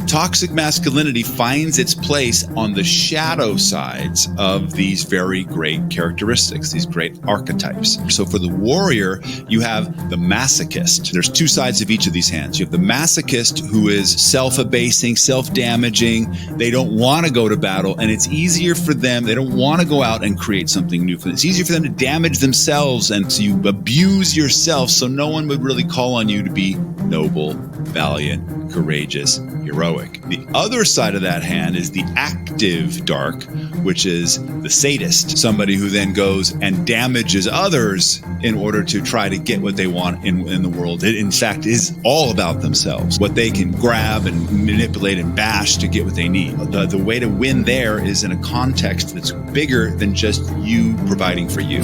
Toxic masculinity finds its place on the shadow sides of these very great characteristics, these great archetypes. So for the warrior, you have the masochist. There's two sides of each of these hands. You have the masochist, who is self-abasing, self-damaging. They don't want to go to battle, and it's easier for them. They don't want to go out and create something new for them. It's easier for them to damage themselves, and so you abuse yourself so no one would really call on you to be noble, valiant, courageous, heroic. The other side of that hand is the active dark, which is the sadist, somebody who then goes and damages others in order to try to get what they want in the world. It, in fact, is all about themselves, what they can grab and manipulate and bash to get what they need. The way to win there is in a context that's bigger than just you providing for you.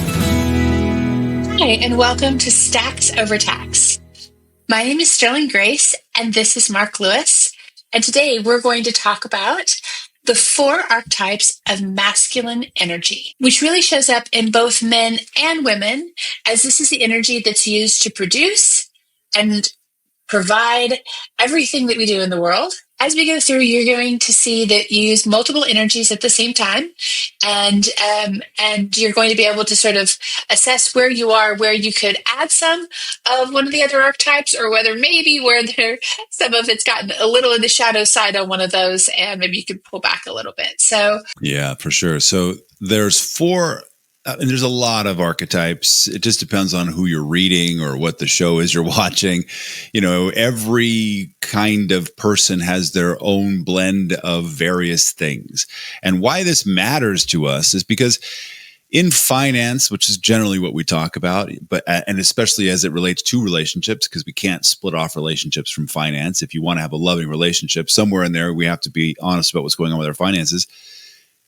Hi, and welcome to Stacks Over Tax. My name is Sterling Grace, and this is Mark Lewis. And today we're going to talk about the 4 archetypes of masculine energy, which really shows up in both men and women, as this is the energy that's used to produce and provide everything that we do in the world. As we go through, you're going to see that you use multiple energies at the same time, and you're going to be able to sort of assess where you are, where you could add some of one of the other archetypes, or whether maybe where some of it's gotten a little in the shadow side on one of those, and maybe you could pull back a little bit. So yeah, for sure. So there's 4. And there's a lot of archetypes. It just depends on who you're reading or what the show is you're watching. You know, every kind of person has their own blend of various things. And why this matters to us is because in finance, which is generally what we talk about, and especially as it relates to relationships, because we can't split off relationships from finance. If you want to have a loving relationship, somewhere in there, we have to be honest about what's going on with our finances.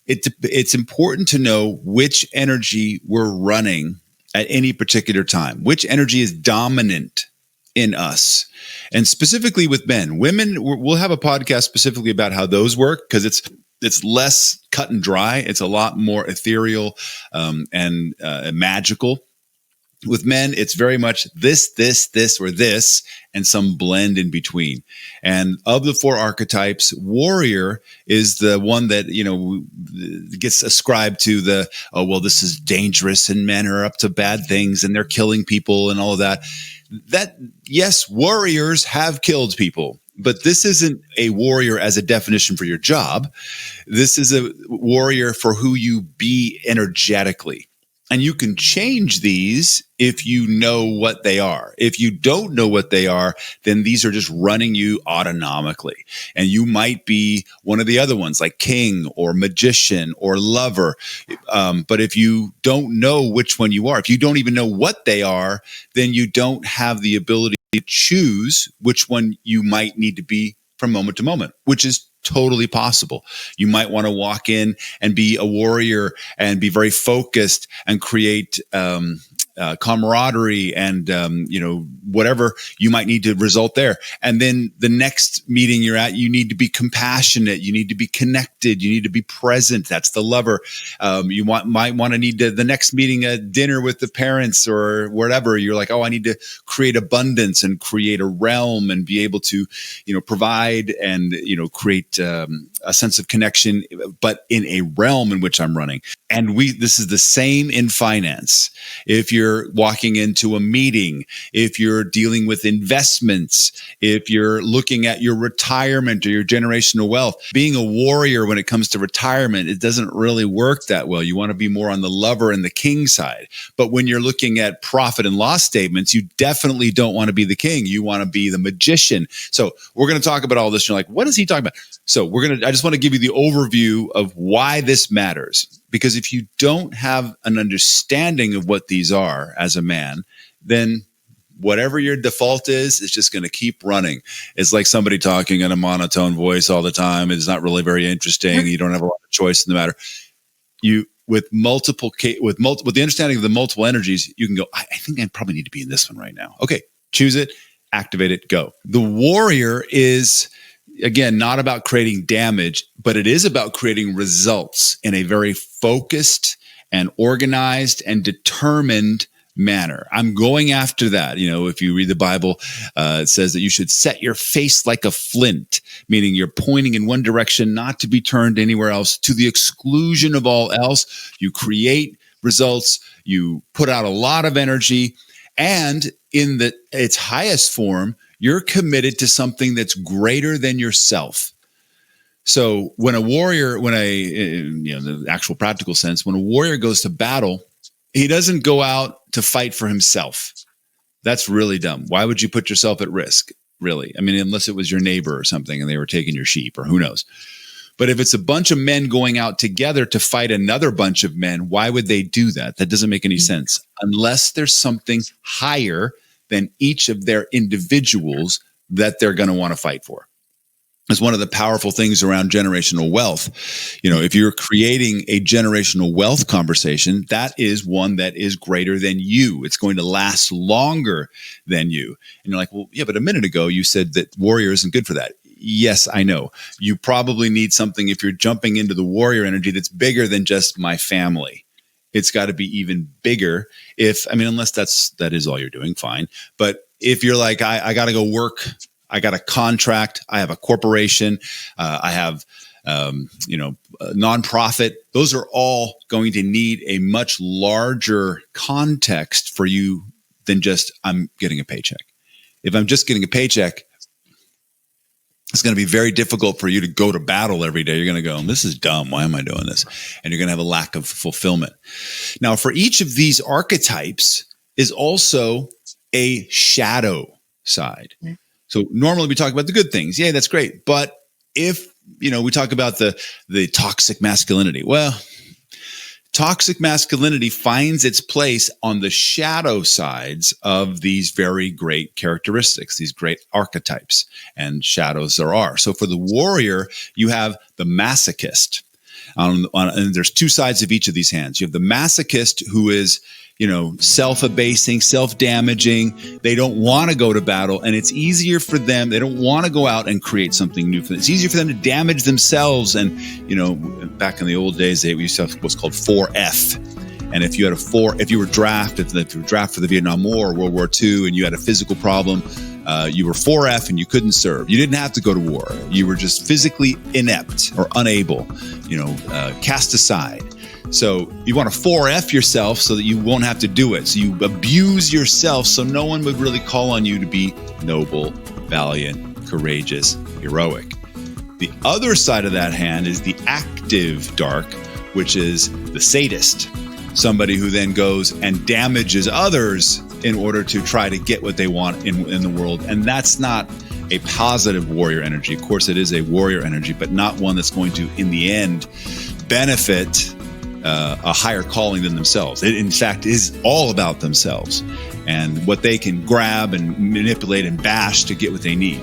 It's important to know which energy we're running at any particular time, which energy is dominant in us. And specifically with men. Women, we'll have a podcast specifically about how those work, because it's less cut and dry. It's a lot more ethereal and magical. With men, it's very much this, or this, and some blend in between. And of the 4 archetypes, warrior is the one that, you know, gets ascribed to the, oh, well, this is dangerous and men are up to bad things and they're killing people and all of that. That, yes, warriors have killed people. But this isn't a warrior as a definition for your job. This is a warrior for who you be energetically. And you can change these if you know what they are. If you don't know what they are, then these are just running you autonomically. And you might be one of the other ones, like king or magician or lover. But if you don't know which one you are, if you don't even know what they are, then you don't have the ability to choose which one you might need to be from moment to moment, which is totally possible. You might want to walk in and be a warrior and be very focused and create camaraderie and, whatever you might need to result there. And then the next meeting you're at, you need to be compassionate. You need to be connected. You need to be present. That's the lover. You might want to need to, the next meeting, a dinner with the parents or whatever. You're like, oh, I need to create abundance and create a realm and be able to, provide and, create a sense of connection, but in a realm in which I'm running. And this is the same in finance. If you're walking into a meeting, if you're dealing with investments, if you're looking at your retirement or your generational wealth, being a warrior when it comes to retirement, it doesn't really work that well. You want to be more on the lover and the king side. But when you're looking at profit and loss statements, you definitely don't want to be the king. You want to be the magician. So we're going to talk about all this. You're like, what is he talking about? So I just want to give you the overview of why this matters. Because if you don't have an understanding of what these are as a man, then whatever your default is just going to keep running. It's like somebody talking in a monotone voice all the time. It's not really very interesting. You don't have a lot of choice in the matter. With the understanding of the multiple energies, you can go, I think I probably need to be in this one right now. Okay, choose it, activate it, go. The warrior is, again, not about creating damage, but it is about creating results in a very focused and organized and determined manner. I'm going after that. If you read the Bible, it says that you should set your face like a flint, meaning you're pointing in one direction, not to be turned anywhere else, to the exclusion of all else. You create results. You put out a lot of energy, and in its highest form, you're committed to something that's greater than yourself. So when a warrior, the actual practical sense, when a warrior goes to battle, he doesn't go out to fight for himself. That's really dumb. Why would you put yourself at risk, really? I mean, unless it was your neighbor or something and they were taking your sheep, or who knows. But if it's a bunch of men going out together to fight another bunch of men, why would they do that? That doesn't make any sense unless there's something higher than each of their individuals that they're going to want to fight for. It's one of the powerful things around generational wealth. If you're creating a generational wealth conversation, that is one that is greater than you. It's going to last longer than you. And you're like, well, yeah, but a minute ago you said that warrior isn't good for that. Yes, I know. You probably need something, if you're jumping into the warrior energy, that's bigger than just my family. It's got to be even bigger. Unless that is all you're doing, fine. But if you're like, I got to go work, I got a contract, I have a corporation, I have, a nonprofit. Those are all going to need a much larger context for you than just, I'm getting a paycheck. If I'm just getting a paycheck, it's going to be very difficult for you to go to battle every day. You're going to go, this is dumb. Why am I doing this? And you're going to have a lack of fulfillment. Now, for each of these archetypes is also a shadow side. So normally we talk about the good things. Yeah, that's great. But if, we talk about the toxic masculinity, well, toxic masculinity finds its place on the shadow sides of these very great characteristics, these great archetypes, and shadows there are. So for the warrior, you have the masochist. And there's two sides of each of these hands. You have the masochist, who is, self-abasing, self-damaging. They don't want to go to battle, and it's easier for them. They don't want to go out and create something new for them. It's easier for them to damage themselves. And, back in the old days, they used to have what's called 4F. And if you were drafted for the Vietnam War or World War II, and you had a physical problem, you were 4F and you couldn't serve. You didn't have to go to war. You were just physically inept or unable, cast aside. So you want to 4F yourself so that you won't have to do it. So you abuse yourself so no one would really call on you to be noble, valiant, courageous, heroic. The other side of that hand is the active dark, which is the sadist. Somebody who then goes and damages others in order to try to get what they want in the world. And that's not a positive warrior energy. Of course, it is a warrior energy, but not one that's going to, in the end, benefit a higher calling than themselves. It, in fact, is all about themselves and what they can grab and manipulate and bash to get what they need.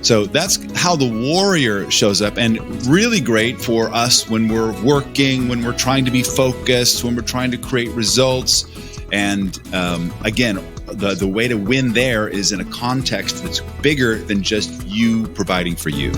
So that's how the warrior shows up, and really great for us when we're working, when we're trying to be focused, when we're trying to create results. And again, the way to win there is in a context that's bigger than just you providing for you.